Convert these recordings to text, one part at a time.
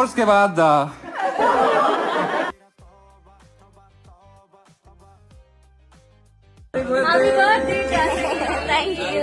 Divorce के बाद Happy birthday, Jasmine. Thank you.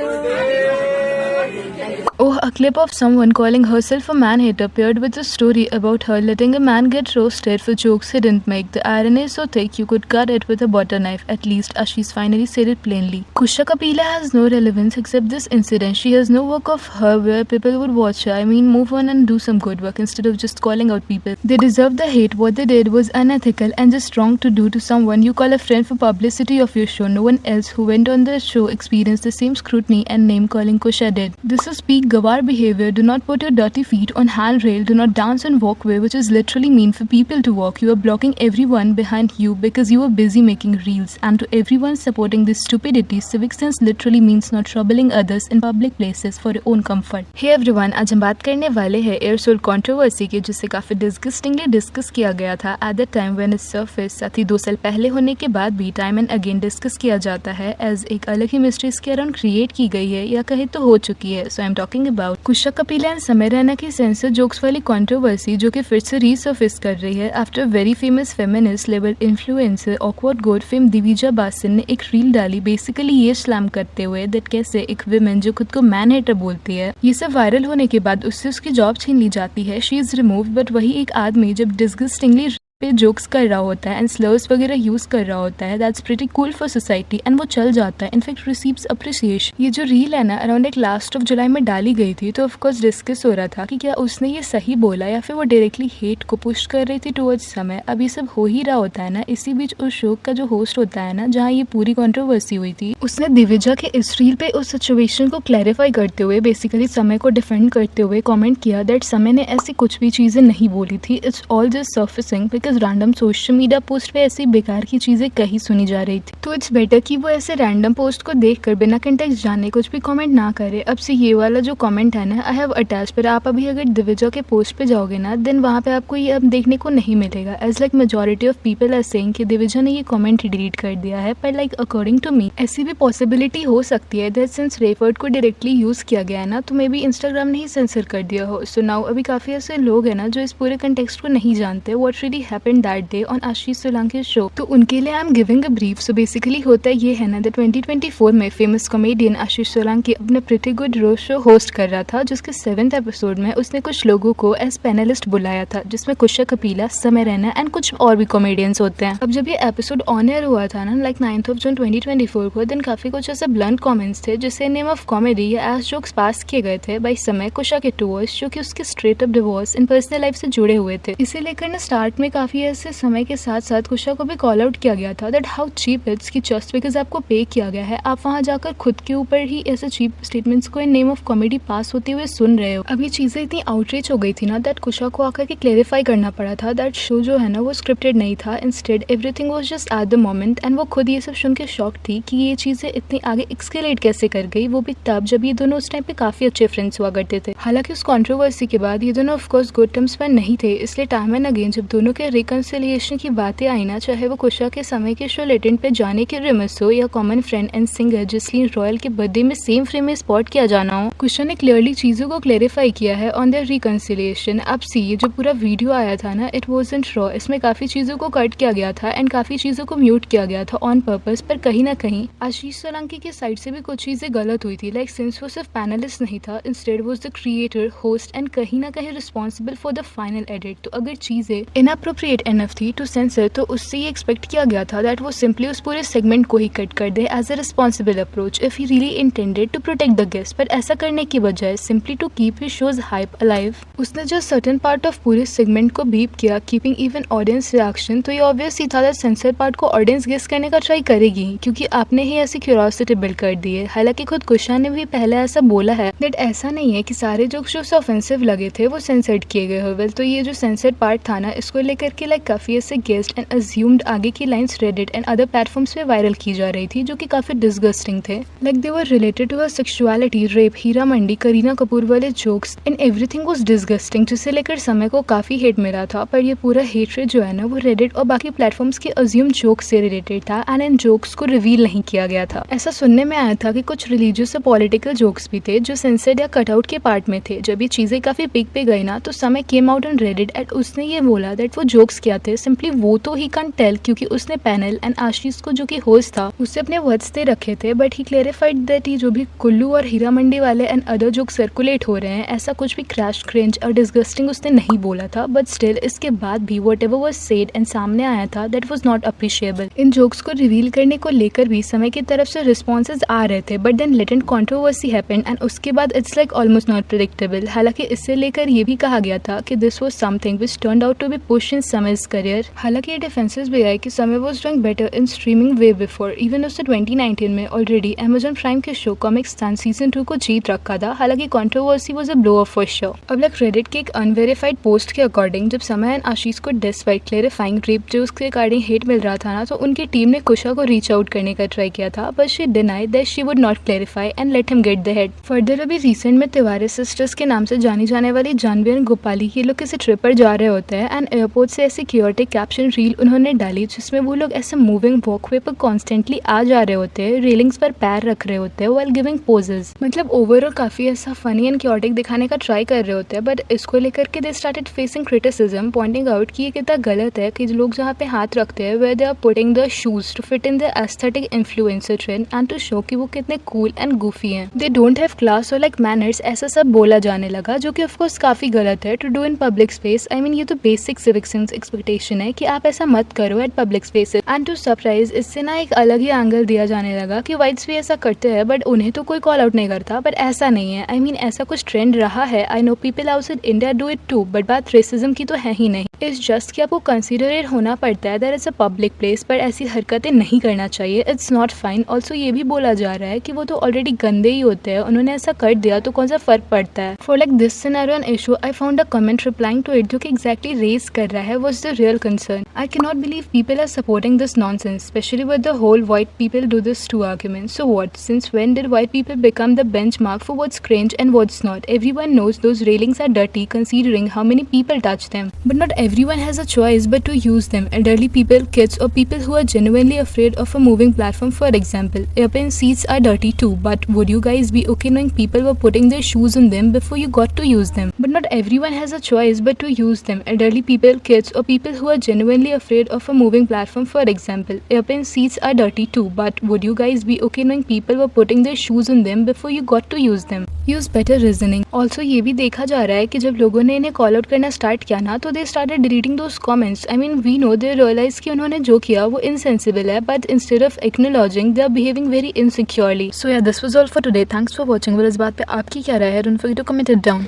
Oh, a clip of someone calling herself a man-hater paired with a story about her letting a man get roasted for jokes he didn't make. The irony is so thick you could cut it with a butter knife. At least Ashish finally said it plainly. Kusha Kapila has no relevance except this incident. She has no work of her where people would watch her. I mean, move on and do some good work instead of just calling out people. They deserve the hate. What they did was unethical and just wrong to do to someone you call a friend for publicity of your show. No one else who went on the show experienced the same scrutiny and name-calling Kusha did. This is peak gawar behavior. Do not put your dirty feet on handrail. Do not dance on walkway, which is literally mean for people to walk. You are blocking everyone behind you because you are busy making reels. And to everyone supporting this stupidity, civic sense literally means not troubling others in public places for your own comfort. Hey everyone, आज हम बात करने वाले हैं एयरसोल controversy की, जिसे काफी डिस्गस्टिंगली discuss किया गया था at the time when it surface. साथ ही 2 साल पहले होने के बाद भी टाइम एंड अगेन डिस्कस किया जाता है एज एक अलग ही मिस्ट्री इसके अराउंड क्रिएट की गई है या कहे तो हो चुकी है। So I am talking about Kusha Kapila and समय रैना की सेंसर जोक्स वाली कंट्रोवर्सी, जो कि फिर से रीसर्फेस कर रही है after very famous feminist level influencer awkward गोड फेम दिविजा बासिन ने एक रील डाली बेसिकली ये स्लैम करते हुए दैट कैसे एक विमेन जो खुद को मैन हेटर बोलती है, ये सब वायरल होने के बाद उससे उसकी जॉब छीन ली जाती है। शी इज रिमूव, बट वही एक आदमी जब डिस्गस्टिंगली पे जोक्स कर रहा होता है एंड स्लर्स वगैरह यूज कर रहा होता है, that's pretty cool for society and वो चल जाता है, इनफैक्ट रिसीव्स अप्रिसिएशन। ये जो रील है ना अराउंड एक लास्ट ऑफ जुलाई में डाली गई थी, तो ऑफकोर्स डिस्कस हो रहा था कि क्या उसने ये सही बोला या फिर वो डायरेक्टली हेट को पुश कर रही थी टुवर्ड्स समय। अब ये सब हो ही रहा होता है ना, इसी बीच उस शो का जो होस्ट होता है ना जहाँ ये पूरी कंट्रोवर्सी हुई थी, उसने दिविजा के इस रील पे उस सिचुएशन को क्लैरिफाई करते हुए बेसिकली समय को डिफेंड करते हुए कमेंट किया दैट समय ने ऐसी कुछ भी चीजें नहीं बोली थी, it's all just surfacing because random social media post पे ऐसी बेकार की चीजें कहीं सुनी जा रही थी। तो इट्स बेटर कि वो ऐसे रैंडम पोस्ट को देखकर बिना कंटेक्स्ट जाने कुछ भी कमेंट ना करे। अब से ये वाला जो कमेंट है ना आई हैव अटैच, पर आप अभी अगर दिविजा के पोस्ट पे जाओगे ना देन वहाँ पे आपको ये अब देखने को नहीं मिलेगा as like majority of people are saying कि दिविजा ने ये कमेंट डिलीट कर दिया है। पर लाइक अकॉर्डिंग टू मी ऐसी भी पॉसिबिलिटी हो सकती है दैट सिंस रेफर्ड को डायरेक्टली यूज किया गया है ना, तो मे बी इंस्टाग्राम ने ही सेंसर कर दिया हो। सो नाउ अभी काफी ऐसे लोग हैं ना जो इस पूरे कंटेक्स्ट को नहीं जानते what really happened that day on Ashish Solanki show, तो उनके लिए I am giving a brief. So basically होता ये है ना दैट 2024 में फेमस कॉमेडियन आशीष सोलंकी अपने pretty good roast show host कर रहा था, जिसके 7th एपिसोड में उसने कुछ लोगों को एज पैनलिस्ट बुलाया था, जिसमें कुशा कपिला, समय रैना एंड कुछ और भी कॉमेडियंस होते हैं। अब जब ये एपिसोड ऑन एयर हुआ था ना लाइक 9th of June 2024 को, देन काफी कुछ ऐसे ब्लंट कमेंट्स थे जिसे नेम ऑफ कॉमेडी या एज जोक्स पास किए गए थे बाई समय कुशा के टूवर्स, जो कि उसके स्ट्रेट अप डिवोर्स इन पर्सनल लाइफ से जुड़े हुए थे। इसे लेकर ना स्टार्ट में काफी ऐसे समय के साथ साथ कुशा को भी कॉल आउट किया गया था दैट हाउ चीप इट्स कि जस्ट बिकॉज आपको पे किया गया है आप वहां जाकर खुद के ऊपर ही ऐसे चीप स्टेटमेंट्स को इन नेम ऑफ कॉमेडी पास होते हुए सुन रहे हो। अब ये चीजें इतनी आउटरीच हो गई थी ना दैट कुशा को आकर के क्लेरिफाई करना पड़ा था दैट शो जो है ना वो स्क्रिप्टेड नहीं था, instead everything was just at the moment. And वो खुद ये सब सुन के शॉक थी कि ये चीजें इतनी आगे एक्सकेलेट कैसे कर गई, वो भी तब जब ये दोनों उस टाइम पे काफी अच्छे फ्रेंड्स हुआ करते थे। हालांकि उस कंट्रोवर्सी के बाद ये दोनों ऑफकोर्स गुड टर्म्स पर नहीं थे, इसलिए टाइम एंड अगेन जब दोनों के रिकंसिलिएशन की बातें आई ना, चाहे वो कुशा के समय के शो लेटेंट पे जाने के रिमस हो या common friend and singer Jasleen royal के बर्थडे में सेम फ्रेम में स्पॉट किया जाना हो, कुशा ने क्लियरली चीजों को क्लेरिफाई किया है ऑन देयर रिकंसिलिएशन। अब सी ये जो पूरा वीडियो आया था ना इट वाजंट रॉ, इसमें काफी चीजों को कट किया गया था एंड काफी चीजों को म्यूट किया गया था ऑन पर्पस, पर कहीं ना कहीं आशीष सोलंकी की साइड से भी कुछ चीजें गलत हुई थी। लाइक सिंस वो सिर्फ पैनलिस्ट नहीं था, instead was the creator, host and कहीं ना कहीं responsible for the final edit. तो अगर चीजें इनअप्रोप्रिएट एनफ थी टू सेंसर, तो उससे ये एक्सपेक्ट किया गया था दैट वो सिंपली उस पूरे सेगमेंट को ही कट कर दे as a responsible approach if he really intended to protect the guest. पर ऐसा करने की बजाय simply to keep his shows hype alive, उसने जो सर्टेन पार्ट ऑफ पूरे सेगमेंट को बीप किया कीपिंग इवन ऑडियंस रिएक्शन, तो ये ऑब्वियस ही था दैट सेंसर पार्ट को ऑडियंस गेस करने का ट्राई करेगी क्योंकि आपने ही ऐसी क्यूरियोसिटी बिल्ड कर दी है। हालांकि खुद कुशा ने भी पहले ऐसा बोला है दैट ऐसा नहीं है कि सारे जोक्स जो ऑफेंसिव लगे थे वो सेंसर्ड किए गए हो। वेल तो ये जो सेंसर्ड पार्ट था ना इसको लेकर करके लाइक काफ़ी ऐसे गेस्ड एंड अज्यूम्ड आगे की lines Reddit and other platforms पे वायरल की जा रही थी जो कि काफ़ी डिस्गस्टिंग थे। Like they were related to her sexuality, rape, Heera Mandi, Kareena Kapoor वाले jokes and everything was disgusting, जिसे लेकर समय को काफ़ी हेट मिला था। पर ये पूरा हेटरेट जो है ना वो रेडिट और बाकी प्लेटफॉर्म्स के अज्यूम जोक्स से रिलेटेड था एंड इन जोक्स को रिवील नहीं किया गया था। ऐसा सुनने में आया था कि कुछ रिलीजियस और पॉलिटिकल जोक्स भी थे जो सेंसर्ड या कटआउट के पार्ट में थे। जब ये चीजें काफी पीक पे गई ना तो समय came out on Reddit and उसने ये बोला दैट वो जोक्स क्या थे सिंपली वो तो ही कांट टेल, क्योंकि उसने पैनल एंड आशीष को जो कि होस्ट था उससे अपने वर्ड्स दे रखे थे। बट ही क्लेरिफाइड दैट ये जो भी कुल्लू और हीरा मंडी वाले एंड अदर जोक सर्कुलेट हो रहे हैं ऐसा कुछ भी क्रैश, क्रिंज और डिस्गस्टिंग उसने नहीं बोला था। बट स्टिल इसके बाद भी व्हाटएवर वाज सेड एंड सामने आया था that was not appreciable. In jokes को रिवील करने को लेकर भी समय की तरफ से रिस्पॉन्सेज आ रहे थे, but then latent controversy happened and उसके बाद it's like almost not predictable. हालांकि इससे लेकर ये भी कहा गया था कि this was something which turned out to be push in Samay's career. हालांकि ये डिफेंसेस भी आए कि Samay was doing better in streaming way before, even उसने 2019 में ऑलरेडी अमेजन प्राइम के शो कॉमिक स्टैन सीजन 2 को जीत रखा था। हालांकि controversy was a blow of for sure. अब लाइक रेडिट के एक अनवेरिफाइड पोस्ट के अकॉर्डिंग जब समय एंड आशीष को डिस्पाइट क्लेरिफाइंग रेप जोक्स के रिगार्डिंग हेट मिल रहा था ना तो उनकी टीम ने कुशा को रीच आउट करने का ट्राई किया था, but she denied that she would not clarify and let him get the head. Further अभी रिसेंट में तिवारी सिस्टर्स के नाम से जानी जाने वाली जानवी एंड गोपाली ये लोग किसी ट्रिप पर जा रहे होते हैं एंड एयरपोर्ट से ऐसी क्योटिक कैप्शन रील उन्होंने डाली जिसमें वो लोग ऐसे मूविंग वॉकवे पर कॉन्स्टेंटली आ जा रहे होते हैं, रेलिंग्स पर पैर रख रहे होते हैं व्हाइल गिविंग पोजेस। मतलब ओवरऑल काफी ऐसा फनी एंड क्योटिक दिखाने का ट्राई कर रहे होते हैं, बट इसको लेकर के they started facing criticism pointing out कि ये कितना गलत है कि लोग जहाँ पे हाथ रखते हैं where they are putting the shoes to fit in the aesthetic influencer trend and to show कि वो कितने कूल एंड गुफी हैं। दे डोंट हैव क्लास और लाइक मैनर्स, ऐसा सब बोला जाने लगा जो कि ऑफ कोर्स काफी गलत है to do in public space. I mean ये तो बेसिक सिविक सेंस एक्सपेक्टेशन है कि आप ऐसा मत करो at public space. And to surprise इससे ना एक अलग ही एंगल दिया जाने लगा कि व्हाइट्स भी ऐसा करते हैं बट उन्हें तो कोई कॉल आउट नहीं करता, पर ऐसा नहीं है। आई मीन ऐसा कुछ ट्रेंड रहा है, I know people outside India do it too, but बात रेसिज्म की तो है ही नहीं। इट्स जस्ट कि आपको कंसिडरेट होना पड़ता है that it's a public place, पर ऐसी हरकतें नहीं करना चाहिए। It's not fine. ऑल्सो ये भी बोला जा रहा है कि वो तो ऑलरेडी गंदे ही होते हैं, उन्होंने ऐसा कर दिया तो कौन सा फर्क पड़ता है। For like this scenario and issue I found a comment replying to it जो कि एग्जैक्टली रेज कर रहा है what's the real concern. I can not believe people are supporting this nonsense, specially with the whole white people do this to argument. So what, since when did white people become the benchmark for what's cringe and what's not? Everyone knows those railings are dirty considering how many people touch them. But not everyone has a choice but to use them. Elderly people, kids or people who are genuinely afraid of a moving platform for example. Airplane seats are dirty too, but would you guys be okay knowing people were putting their shoes on them before you got to use them? But not everyone has a choice but to use them. Elderly people, kids or people who are genuinely afraid of a moving platform for example. Airplane seats are dirty too, but would you guys be okay knowing people were putting their shoes on them before you got to use them? Use better reasoning. Also ये भी देखा जा रहा है कि जब लोगों ने इन्हें कॉल आउट करना स्टार्ट किया ना तो they started deleting those comments. I mean we know they realise कि उन्होंने जो किया वो इनसेंसिबल है, but instead of acknowledging they are behaving very insecurely. So yeah this was all for today. Thanks for watching. इस बात पे आपकी क्या राय है? Don't forget to comment it down.